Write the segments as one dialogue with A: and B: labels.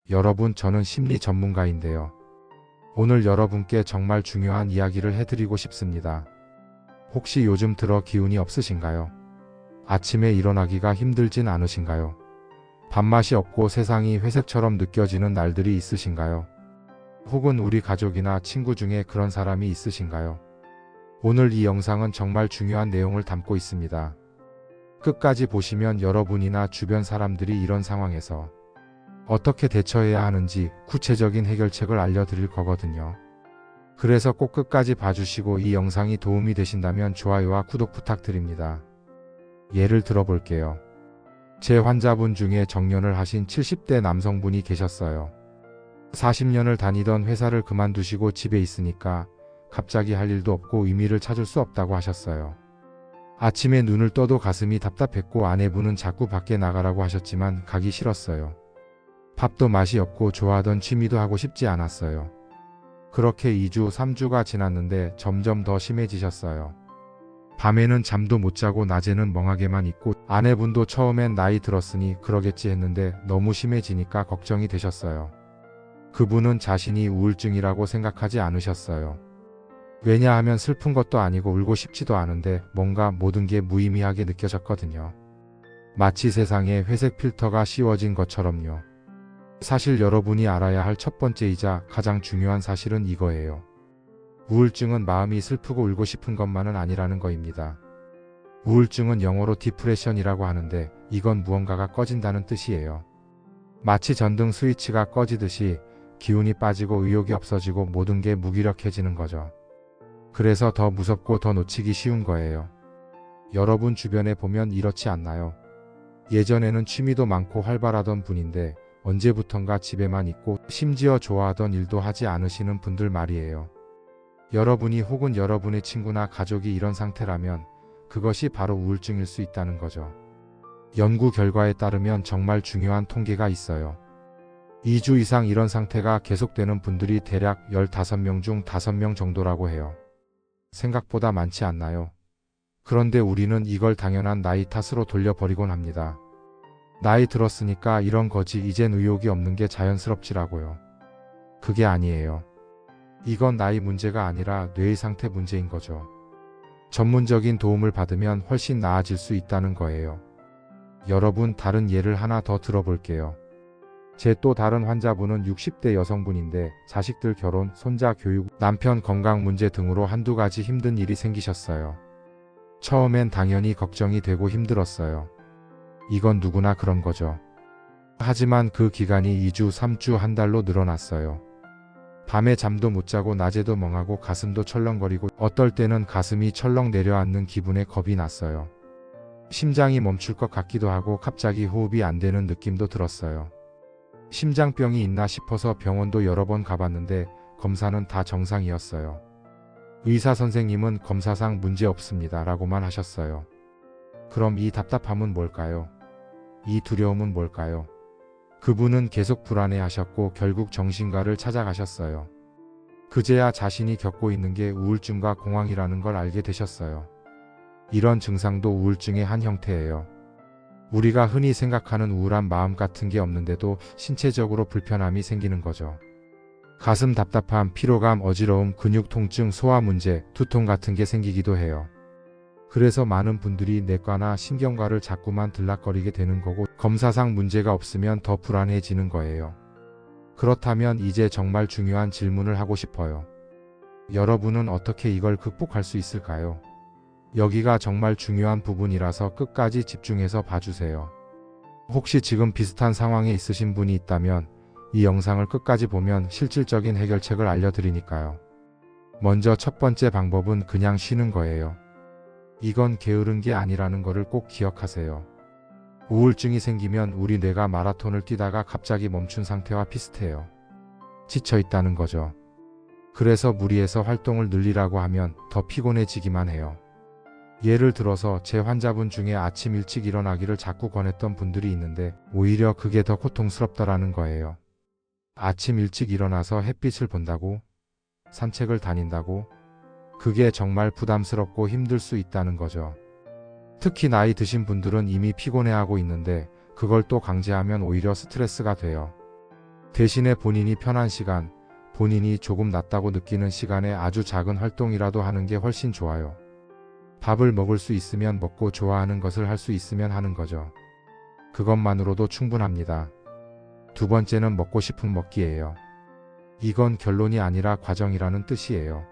A: 여러분, 저는 심리 전문가인데요. 오늘 여러분께 정말 중요한 이야기를 해드리고 싶습니다. 혹시 요즘 들어 기운이 없으신가요? 아침에 일어나기가 힘들진 않으신가요? 밥맛이 없고 세상이 회색처럼 느껴지는 날들이 있으신가요? 혹은 우리 가족이나 친구 중에 그런 사람이 있으신가요? 오늘 이 영상은 정말 중요한 내용을 담고 있습니다. 끝까지 보시면 여러분이나 주변 사람들이 이런 상황에서 어떻게 대처해야 하는지 구체적인 해결책을 알려드릴 거거든요. 그래서 꼭 끝까지 봐주시고 이 영상이 도움이 되신다면 좋아요와 구독 부탁드립니다. 예를 들어볼게요. 제 환자분 중에 정년을 하신 70대 남성분이 계셨어요. 40년을 다니던 회사를 그만두시고 집에 있으니까 갑자기 할 일도 없고 의미를 찾을 수 없다고 하셨어요. 아침에 눈을 떠도 가슴이 답답했고 아내분은 자꾸 밖에 나가라고 하셨지만 가기 싫었어요. 밥도 맛이 없고 좋아하던 취미도 하고 싶지 않았어요. 그렇게 2주, 3주가 지났는데 점점 더 심해지셨어요. 밤에는 잠도 못 자고 낮에는 멍하게만 있고 아내분도 처음엔 나이 들었으니 그러겠지 했는데 너무 심해지니까 걱정이 되셨어요. 그분은 자신이 우울증이라고 생각하지 않으셨어요. 왜냐하면 슬픈 것도 아니고 울고 싶지도 않은데 뭔가 모든 게 무의미하게 느껴졌거든요. 마치 세상에 회색 필터가 씌워진 것처럼요. 사실 여러분이 알아야 할 첫 번째이자 가장 중요한 사실은 이거예요. 우울증은 마음이 슬프고 울고 싶은 것만은 아니라는 거입니다. 우울증은 영어로 디프레션이라고 하는데 이건 무언가가 꺼진다는 뜻이에요. 마치 전등 스위치가 꺼지듯이 기운이 빠지고 의욕이 없어지고 모든 게 무기력해지는 거죠. 그래서 더 무섭고 더 놓치기 쉬운 거예요. 여러분 주변에 보면 이렇지 않나요? 예전에는 취미도 많고 활발하던 분인데 언제부턴가 집에만 있고 심지어 좋아하던 일도 하지 않으시는 분들 말이에요. 여러분이 혹은 여러분의 친구나 가족이 이런 상태라면 그것이 바로 우울증일 수 있다는 거죠. 연구 결과에 따르면 정말 중요한 통계가 있어요. 2주 이상 이런 상태가 계속되는 분들이 대략 15명 중 5명 정도라고 해요. 생각보다 많지 않나요? 그런데 우리는 이걸 당연한 나이 탓으로 돌려버리곤 합니다. 나이 들었으니까 이런 거지 이젠 의욕이 없는 게 자연스럽지라고요. 그게 아니에요. 이건 나이 문제가 아니라 뇌의 상태 문제인 거죠. 전문적인 도움을 받으면 훨씬 나아질 수 있다는 거예요. 여러분, 다른 예를 하나 더 들어볼게요. 제 또 다른 환자분은 60대 여성분인데 자식들 결혼, 손자 교육, 남편 건강 문제 등으로 한두 가지 힘든 일이 생기셨어요. 처음엔 당연히 걱정이 되고 힘들었어요. 이건 누구나 그런 거죠. 하지만 그 기간이 2주, 3주, 한 달로 늘어났어요. 밤에 잠도 못 자고 낮에도 멍하고 가슴도 철렁거리고 어떨 때는 가슴이 철렁 내려앉는 기분에 겁이 났어요. 심장이 멈출 것 같기도 하고 갑자기 호흡이 안 되는 느낌도 들었어요. 심장병이 있나 싶어서 병원도 여러 번 가봤는데 검사는 다 정상이었어요. 의사 선생님은 검사상 문제 없습니다 라고만 하셨어요. 그럼 이 답답함은 뭘까요? 이 두려움은 뭘까요? 그분은 계속 불안해하셨고 결국 정신과를 찾아가셨어요. 그제야 자신이 겪고 있는 게 우울증과 공황이라는 걸 알게 되셨어요. 이런 증상도 우울증의 한 형태예요. 우리가 흔히 생각하는 우울한 마음 같은 게 없는데도 신체적으로 불편함이 생기는 거죠. 가슴 답답함, 피로감, 어지러움, 근육 통증, 소화 문제, 두통 같은 게 생기기도 해요. 그래서 많은 분들이 내과나 신경과를 자꾸만 들락거리게 되는 거고 검사상 문제가 없으면 더 불안해지는 거예요. 그렇다면 이제 정말 중요한 질문을 하고 싶어요. 여러분은 어떻게 이걸 극복할 수 있을까요? 여기가 정말 중요한 부분이라서 끝까지 집중해서 봐주세요. 혹시 지금 비슷한 상황에 있으신 분이 있다면 이 영상을 끝까지 보면 실질적인 해결책을 알려드리니까요. 먼저 첫 번째 방법은 그냥 쉬는 거예요. 이건 게으른 게 아니라는 거를 꼭 기억하세요. 우울증이 생기면 우리 뇌가 마라톤을 뛰다가 갑자기 멈춘 상태와 비슷해요. 지쳐 있다는 거죠. 그래서 무리해서 활동을 늘리라고 하면 더 피곤해지기만 해요. 예를 들어서 제 환자분 중에 아침 일찍 일어나기를 자꾸 권했던 분들이 있는데 오히려 그게 더 고통스럽더라는 거예요. 아침 일찍 일어나서 햇빛을 본다고? 산책을 다닌다고? 그게 정말 부담스럽고 힘들 수 있다는 거죠. 특히 나이 드신 분들은 이미 피곤해하고 있는데 그걸 또 강제하면 오히려 스트레스가 돼요. 대신에 본인이 편한 시간, 본인이 조금 낫다고 느끼는 시간에 아주 작은 활동이라도 하는 게 훨씬 좋아요. 밥을 먹을 수 있으면 먹고 좋아하는 것을 할 수 있으면 하는 거죠. 그것만으로도 충분합니다. 두 번째는 먹고 싶은 먹기예요. 이건 결론이 아니라 과정이라는 뜻이에요.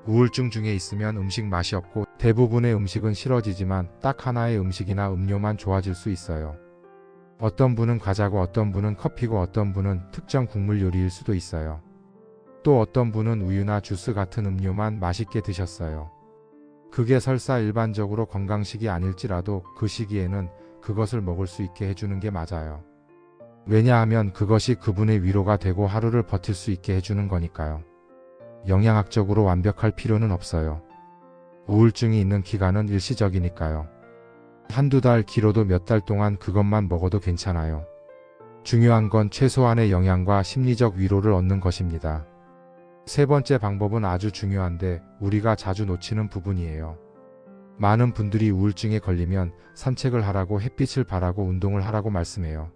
A: 우울증 중에 있으면 음식 맛이 없고 대부분의 음식은 싫어지지만 딱 하나의 음식이나 음료만 좋아질 수 있어요. 어떤 분은 과자고 어떤 분은 커피고 어떤 분은 특정 국물 요리일 수도 있어요. 또 어떤 분은 우유나 주스 같은 음료만 맛있게 드셨어요. 그게 설사 일반적으로 건강식이 아닐지라도 그 시기에는 그것을 먹을 수 있게 해주는 게 맞아요. 왜냐하면 그것이 그분의 위로가 되고 하루를 버틸 수 있게 해주는 거니까요. 영양학적으로 완벽할 필요는 없어요. 우울증이 있는 기간은 일시적이니까요. 한두 달, 길어도 몇 달 동안 그것만 먹어도 괜찮아요. 중요한 건 최소한의 영양과 심리적 위로를 얻는 것입니다. 세 번째 방법은 아주 중요한데 우리가 자주 놓치는 부분이에요. 많은 분들이 우울증에 걸리면 산책을 하라고 햇빛을 바라고 운동을 하라고 말씀해요.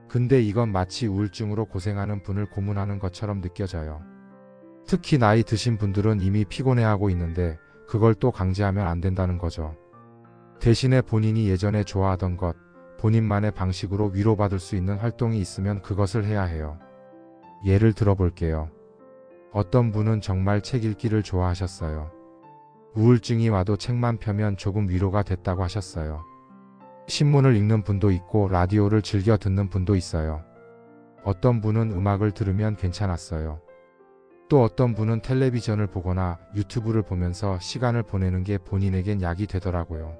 A: 근데 이건 마치 우울증으로 고생하는 분을 고문하는 것처럼 느껴져요. 특히 나이 드신 분들은 이미 피곤해하고 있는데 그걸 또 강제하면 안 된다는 거죠. 대신에 본인이 예전에 좋아하던 것, 본인만의 방식으로 위로받을 수 있는 활동이 있으면 그것을 해야 해요. 예를 들어 볼게요. 어떤 분은 정말 책 읽기를 좋아하셨어요. 우울증이 와도 책만 펴면 조금 위로가 됐다고 하셨어요. 신문을 읽는 분도 있고 라디오를 즐겨 듣는 분도 있어요. 어떤 분은 음악을 들으면 괜찮았어요. 또 어떤 분은 텔레비전을 보거나 유튜브를 보면서 시간을 보내는 게 본인에겐 약이 되더라고요.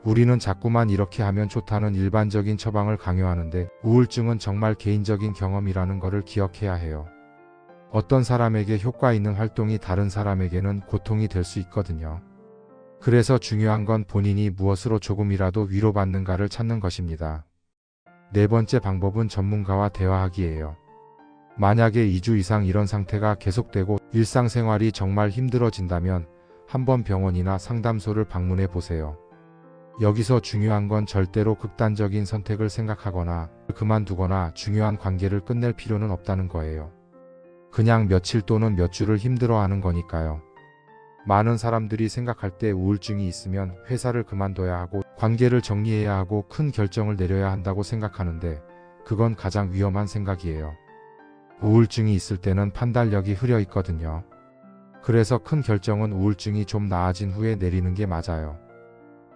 A: 우리는 자꾸만 이렇게 하면 좋다는 일반적인 처방을 강요하는데 우울증은 정말 개인적인 경험이라는 것을 기억해야 해요. 어떤 사람에게 효과 있는 활동이 다른 사람에게는 고통이 될 수 있거든요. 그래서 중요한 건 본인이 무엇으로 조금이라도 위로받는가를 찾는 것입니다. 네 번째 방법은 전문가와 대화하기예요. 만약에 2주 이상 이런 상태가 계속되고 일상생활이 정말 힘들어진다면 한번 병원이나 상담소를 방문해 보세요. 여기서 중요한 건 절대로 극단적인 선택을 생각하거나 그만두거나 중요한 관계를 끝낼 필요는 없다는 거예요. 그냥 며칠 또는 몇 주를 힘들어하는 거니까요. 많은 사람들이 생각할 때 우울증이 있으면 회사를 그만둬야 하고 관계를 정리해야 하고 큰 결정을 내려야 한다고 생각하는데 그건 가장 위험한 생각이에요. 우울증이 있을 때는 판단력이 흐려 있거든요. 그래서 큰 결정은 우울증이 좀 나아진 후에 내리는 게 맞아요.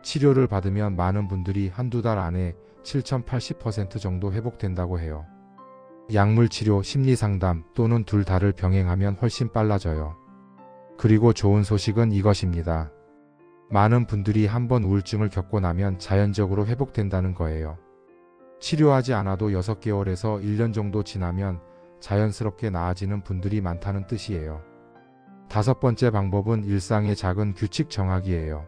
A: 치료를 받으면 많은 분들이 한두 달 안에 70-80% 정도 회복된다고 해요. 약물치료, 심리상담 또는 둘 다를 병행하면 훨씬 빨라져요. 그리고 좋은 소식은 이것입니다. 많은 분들이 한번 우울증을 겪고 나면 자연적으로 회복된다는 거예요. 치료하지 않아도 6개월에서 1년 정도 지나면 자연스럽게 나아지는 분들이 많다는 뜻이에요. 다섯 번째 방법은 일상의 작은 규칙 정하기예요.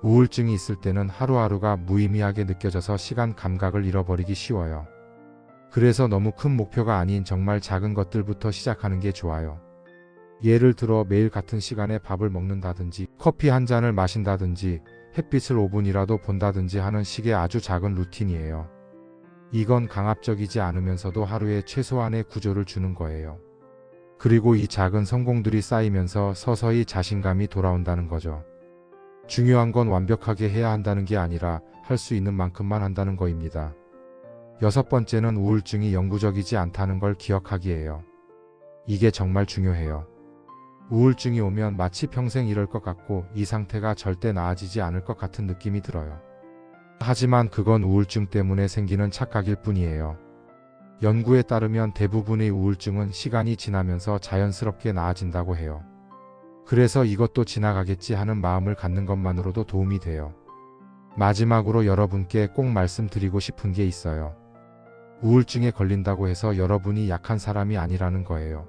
A: 우울증이 있을 때는 하루하루가 무의미하게 느껴져서 시간 감각을 잃어버리기 쉬워요. 그래서 너무 큰 목표가 아닌 정말 작은 것들부터 시작하는 게 좋아요. 예를 들어 매일 같은 시간에 밥을 먹는다든지 커피 한 잔을 마신다든지 햇빛을 5분이라도 본다든지 하는 식의 아주 작은 루틴이에요. 이건 강압적이지 않으면서도 하루에 최소한의 구조를 주는 거예요. 그리고 이 작은 성공들이 쌓이면서 서서히 자신감이 돌아온다는 거죠. 중요한 건 완벽하게 해야 한다는 게 아니라 할 수 있는 만큼만 한다는 거입니다. 여섯 번째는 우울증이 영구적이지 않다는 걸 기억하기예요. 이게 정말 중요해요. 우울증이 오면 마치 평생 이럴 것 같고 이 상태가 절대 나아지지 않을 것 같은 느낌이 들어요. 하지만 그건 우울증 때문에 생기는 착각일 뿐이에요. 연구에 따르면 대부분의 우울증은 시간이 지나면서 자연스럽게 나아진다고 해요. 그래서 이것도 지나가겠지 하는 마음을 갖는 것만으로도 도움이 돼요. 마지막으로 여러분께 꼭 말씀드리고 싶은 게 있어요. 우울증에 걸린다고 해서 여러분이 약한 사람이 아니라는 거예요.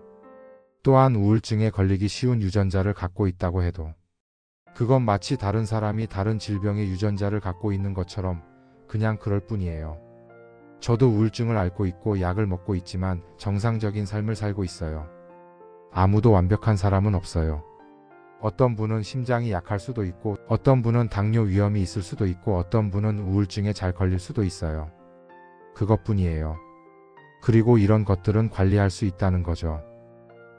A: 또한 우울증에 걸리기 쉬운 유전자를 갖고 있다고 해도 그건 마치 다른 사람이 다른 질병의 유전자를 갖고 있는 것처럼 그냥 그럴 뿐이에요. 저도 우울증을 앓고 있고 약을 먹고 있지만 정상적인 삶을 살고 있어요. 아무도 완벽한 사람은 없어요. 어떤 분은 심장이 약할 수도 있고 어떤 분은 당뇨 위험이 있을 수도 있고 어떤 분은 우울증에 잘 걸릴 수도 있어요. 그것뿐이에요. 그리고 이런 것들은 관리할 수 있다는 거죠.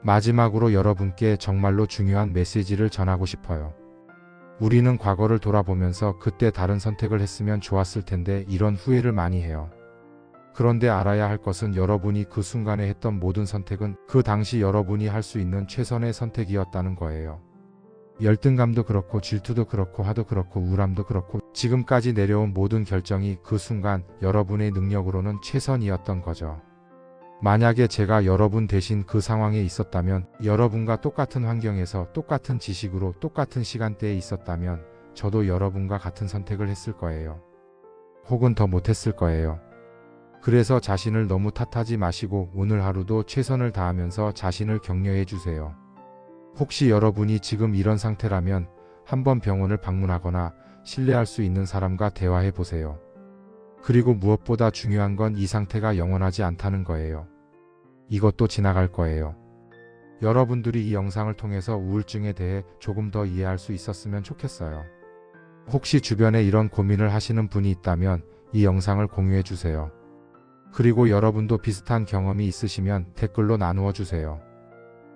A: 마지막으로 여러분께 정말로 중요한 메시지를 전하고 싶어요. 우리는 과거를 돌아보면서 그때 다른 선택을 했으면 좋았을 텐데 이런 후회를 많이 해요. 그런데 알아야 할 것은 여러분이 그 순간에 했던 모든 선택은 그 당시 여러분이 할 수 있는 최선의 선택이었다는 거예요. 열등감도 그렇고 질투도 그렇고 화도 그렇고 우울함도 그렇고 지금까지 내려온 모든 결정이 그 순간 여러분의 능력으로는 최선이었던 거죠. 만약에 제가 여러분 대신 그 상황에 있었다면, 여러분과 똑같은 환경에서 똑같은 지식으로 똑같은 시간대에 있었다면 저도 여러분과 같은 선택을 했을 거예요. 혹은 더 못했을 거예요. 그래서 자신을 너무 탓하지 마시고 오늘 하루도 최선을 다하면서 자신을 격려해 주세요. 혹시 여러분이 지금 이런 상태라면 한번 병원을 방문하거나 신뢰할 수 있는 사람과 대화해 보세요. 그리고 무엇보다 중요한 건 이 상태가 영원하지 않다는 거예요. 이것도 지나갈 거예요. 여러분들이 이 영상을 통해서 우울증에 대해 조금 더 이해할 수 있었으면 좋겠어요. 혹시 주변에 이런 고민을 하시는 분이 있다면 이 영상을 공유해 주세요. 그리고 여러분도 비슷한 경험이 있으시면 댓글로 나누어 주세요.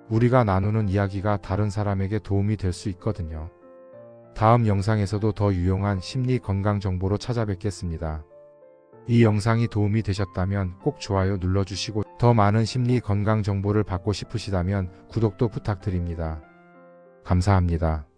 A: 우리가 나누는 이야기가 다른 사람에게 도움이 될 수 있거든요. 다음 영상에서도 더 유용한 심리 건강 정보로 찾아뵙겠습니다. 이 영상이 도움이 되셨다면 꼭 좋아요 눌러주시고 더 많은 심리 건강 정보를 받고 싶으시다면 구독도 부탁드립니다. 감사합니다.